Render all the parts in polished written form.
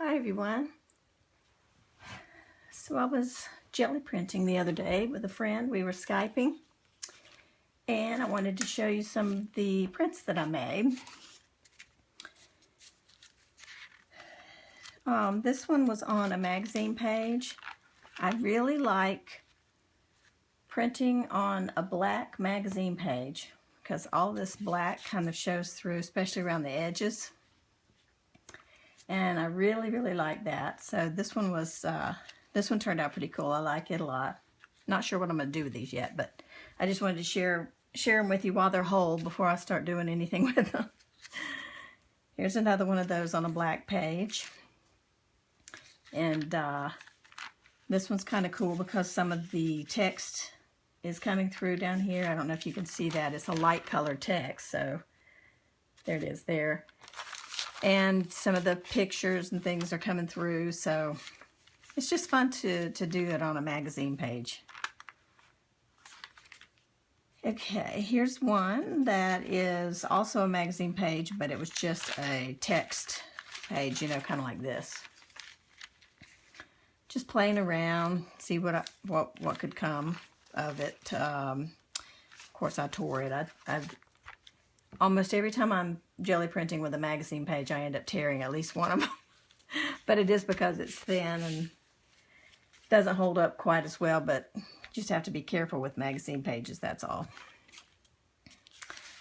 Hi everyone. So I was jelly printing the other day with a friend. We were Skyping and I wanted to show you some of the prints that I made. This one was on a magazine page. I really like printing on a black magazine page because all this black kind of shows through, especially around the edges. And I really like that. So this one was, this one turned out pretty cool. I like it a lot. Not sure what I'm going to do with these yet, but I just wanted to share them with you while they're whole before I start doing anything with them. Here's another one of those on a black page. And this one's kind of cool because some of the text is coming through down here. I don't know if you can see that. It's a light colored text, so there it is there. And some of the pictures and things are coming through, so it's just fun to do it on a magazine page. Okay, here's one that is also a magazine page, but it was just a text page, you know, kind of like this. Just playing around, see what could come of it. Of course, I tore it. I've almost every time I'm jelly printing with a magazine page, I end up tearing at least one of them. But it is because it's thin and doesn't hold up quite as well, but you just have to be careful with magazine pages, that's all.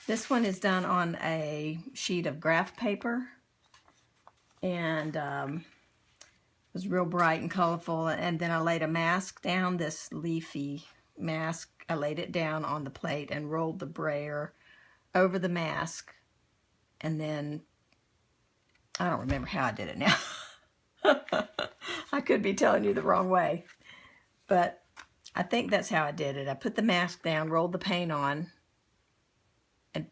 This one is done on a sheet of graph paper, and it was real bright and colorful, and then I laid a mask down, this leafy mask. I laid it down on the plate and rolled the brayer over the mask, and then I don't remember how I did it now. I could be telling you the wrong way, but I think that's how I did it. I put the mask down, rolled the paint on, and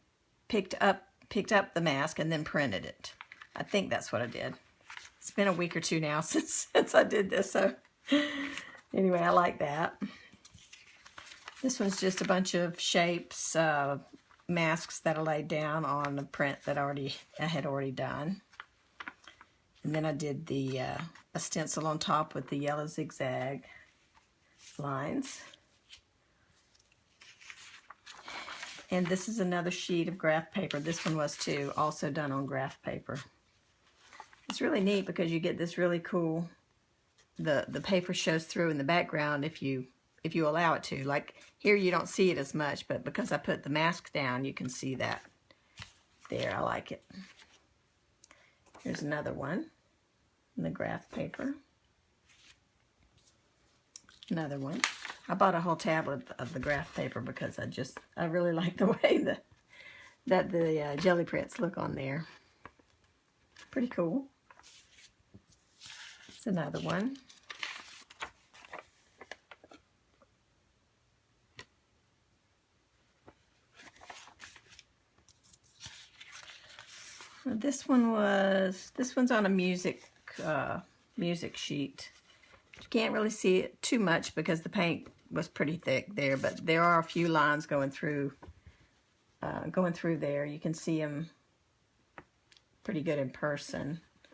picked up the mask and then printed it. I think that's what I did. It's been a week or two now since I did this, so anyway, I like that. This one's just a bunch of shapes, masks that I laid down on a print that I had already done. And then I did the a stencil on top with the yellow zigzag lines. And this is another sheet of graph paper. This one was too, also done on graph paper. It's really neat because you get this really cool, the paper shows through in the background if you allow it to. Like here you don't see it as much, but because I put the mask down, you can see that there. I like it. Here's another one in the graph paper. Another one. I bought a whole tablet of the graph paper because I really like the way that the jelly prints look on there. Pretty cool. It's another one. This one's on a music sheet. You can't really see it too much because the paint was pretty thick there, but there are a few lines going through there. You can see them pretty good in person. I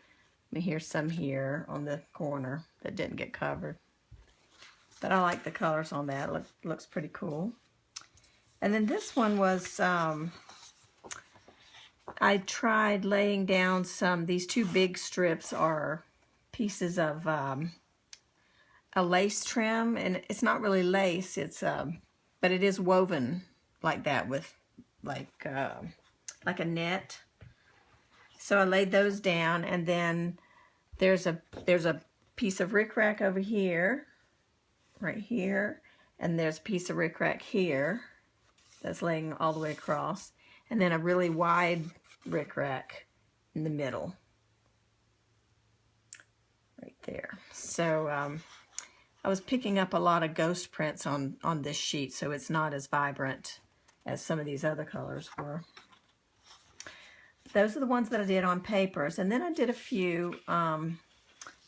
mean, here's some here on the corner that didn't get covered, but I like the colors on that. Looks pretty cool. And then this one was I tried laying down these two big strips are pieces of a lace trim, and it's not really lace, but it is woven like that with like a net. So I laid those down, and then there's a piece of rickrack over here, right here, and there's a piece of rickrack here that's laying all the way across, and then a really wide rickrack in the middle, right there. So I was picking up a lot of ghost prints on this sheet, so it's not as vibrant as some of these other colors were. Those are the ones that I did on papers, and then I did a few.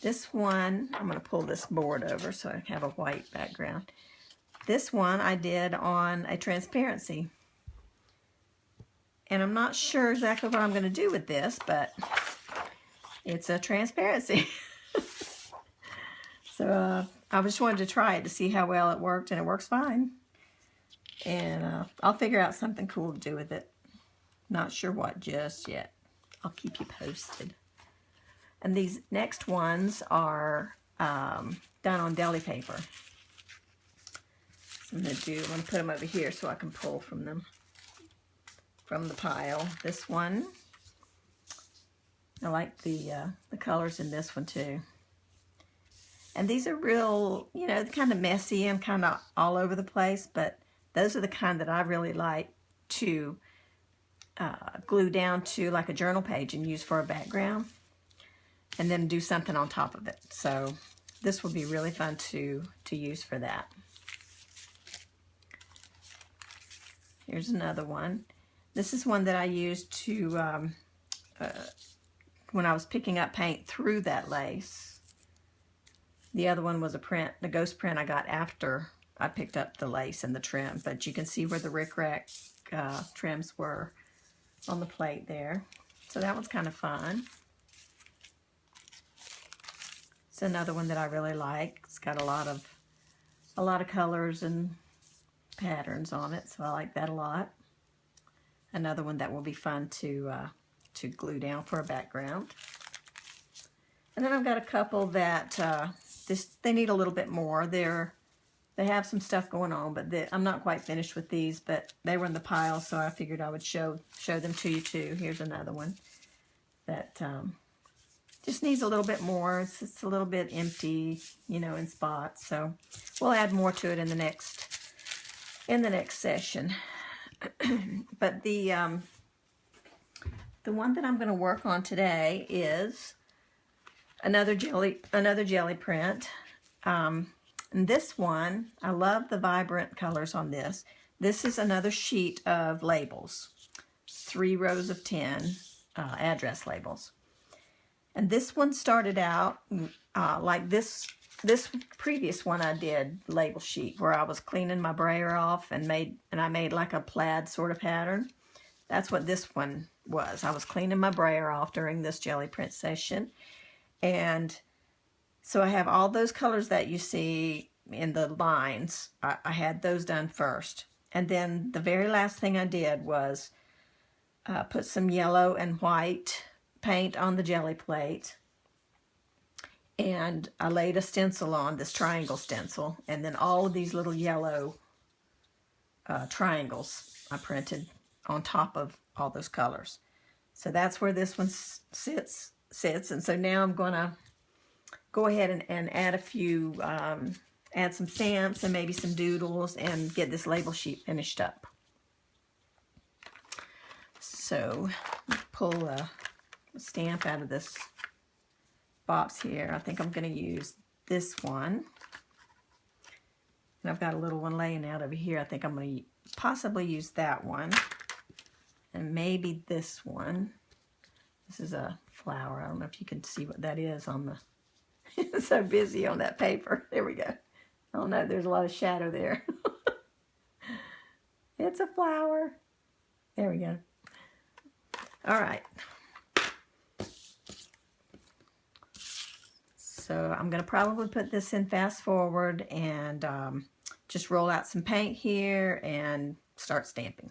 This one, I'm going to pull this board over so I have a white background. This one I did on a transparency. And I'm not sure exactly what I'm going to do with this, but it's a transparency. So I just wanted to try it to see how well it worked, and it works fine. And I'll figure out something cool to do with it. Not sure what just yet. I'll keep you posted. And these next ones are done on deli paper. So I'm going to put them over here so I can pull from them, from the pile. This one, I like the colors in this one too. And these are real, you know, kind of messy and kind of all over the place, but those are the kind that I really like to glue down to like a journal page and use for a background, and then do something on top of it. So this will be really fun to use for that. Here's another one. This is one that I used to, when I was picking up paint through that lace. The other one was a print, the ghost print I got after I picked up the lace and the trim, but you can see where the rickrack trims were on the plate there. So that one's kind of fun. It's another one that I really like. It's got a lot of colors and patterns on it, so I like that a lot. Another one that will be fun to glue down for a background. And then I've got a couple that they need a little bit more. They have some stuff going on, but I'm not quite finished with these, but they were in the pile, so I figured I would show them to you too. Here's another one that just needs a little bit more. It's a little bit empty, you know, in spots. So we'll add more to it in the next session. But the one that I'm going to work on today is another jelly print. And this one, I love the vibrant colors on this. This is another sheet of labels, 3 rows of 10 address labels. And this one started out like this previous one I did label sheet, where I was cleaning my brayer off and I made like a plaid sort of pattern. That's what this one was. I was cleaning my brayer off during this jelly print session. And so I have all those colors that you see in the lines. I had those done first. And then the very last thing I did was put some yellow and white paint on the jelly plate. And I laid a stencil on, this triangle stencil. And then all of these little yellow triangles I printed on top of all those colors. So that's where this one sits. And so now I'm going to go ahead and add a few, add some stamps and maybe some doodles and get this label sheet finished up. So pull a stamp out of this box here. I think I'm going to use this one. And I've got a little one laying out over here. I think I'm going to possibly use that one. And maybe this one. This is a flower. I don't know if you can see what that is on the... It's so busy on that paper. There we go. Oh no, there's a lot of shadow there. It's a flower. There we go. All right. So I'm going to probably put this in fast forward and just roll out some paint here and start stamping.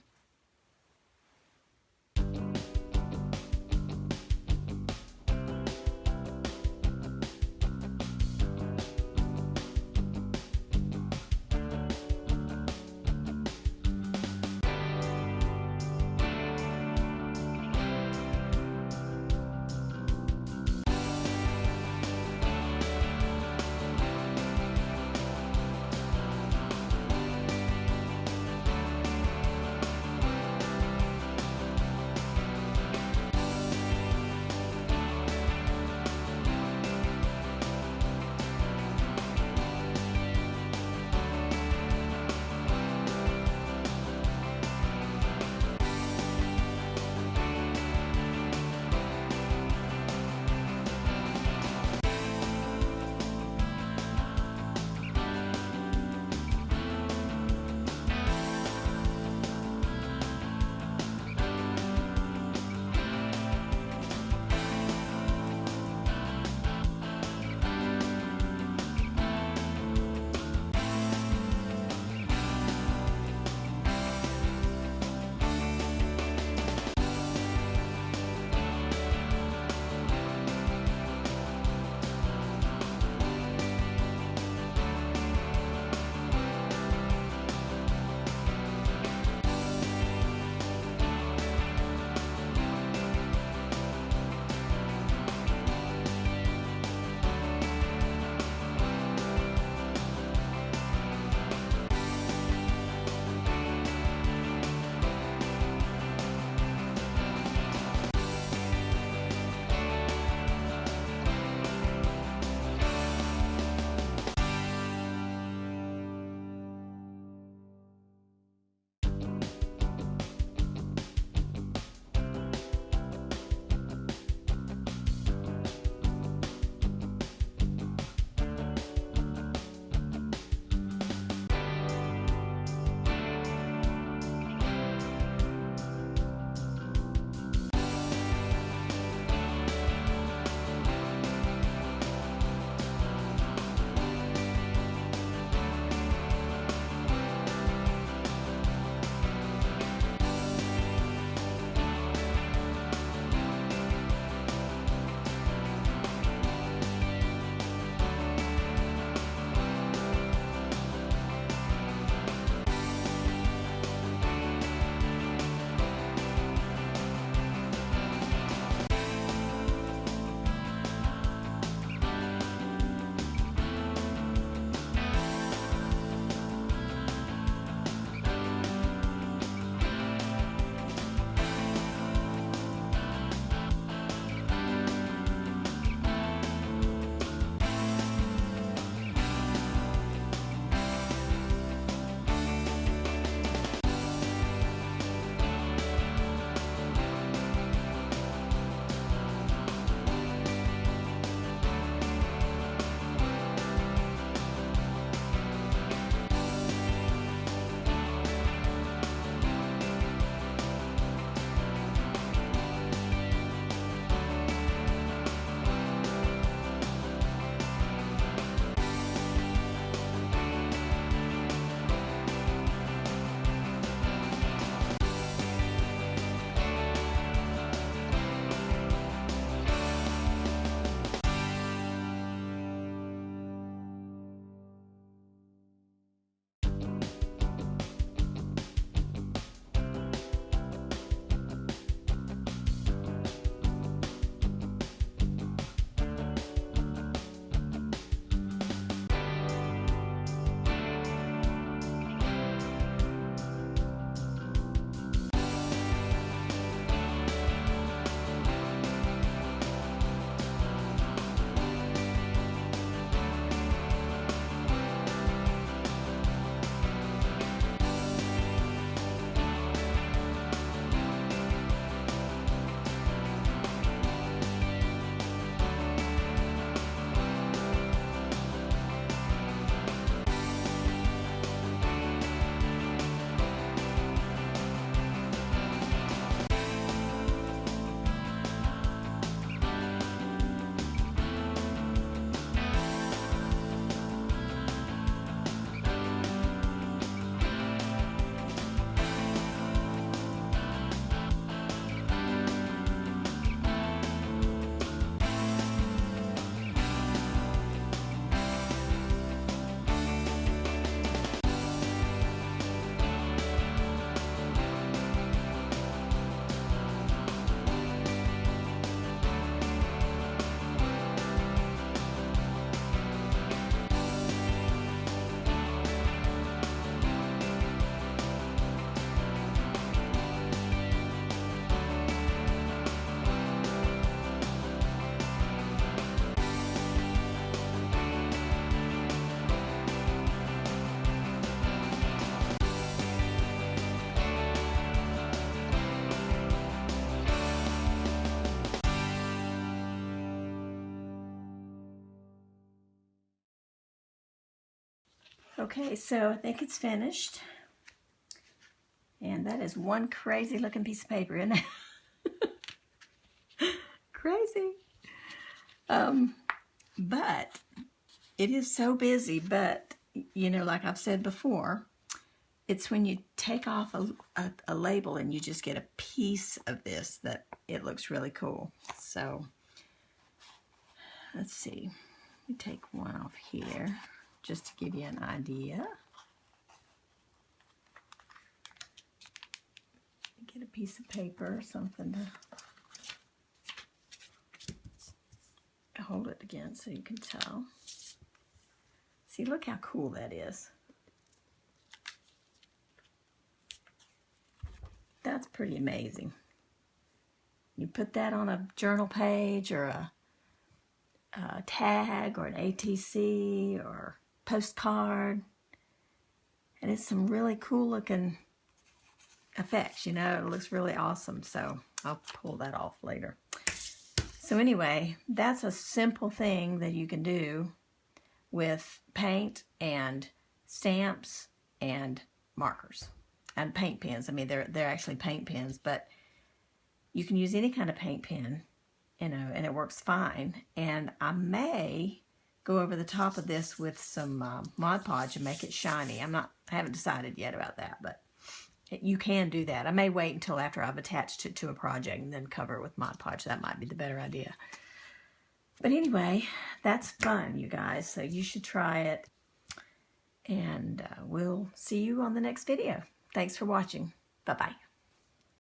Okay, so I think it's finished. And that is one crazy looking piece of paper, isn't it? Crazy. But it is so busy, but you know, like I've said before, it's when you take off a label and you just get a piece of this that it looks really cool. So let's see, let me take one off here just to give you an idea. Get a piece of paper or something to hold it again so you can tell. See, look how cool that is. That's pretty amazing. You put that on a journal page or a tag or an ATC or postcard, and it's some really cool looking effects, you know. It looks really awesome, so I'll pull that off later. So anyway, that's a simple thing that you can do with paint and stamps and markers and paint pens. I mean, they're actually paint pens, but you can use any kind of paint pen, you know, and it works fine. And I may go over the top of this with some Mod Podge and make it shiny. I haven't decided yet about that, but you can do that. I may wait until after I've attached it to a project and then cover it with Mod Podge. That might be the better idea. But anyway, that's fun, you guys. So you should try it. And we'll see you on the next video. Thanks for watching. Bye-bye.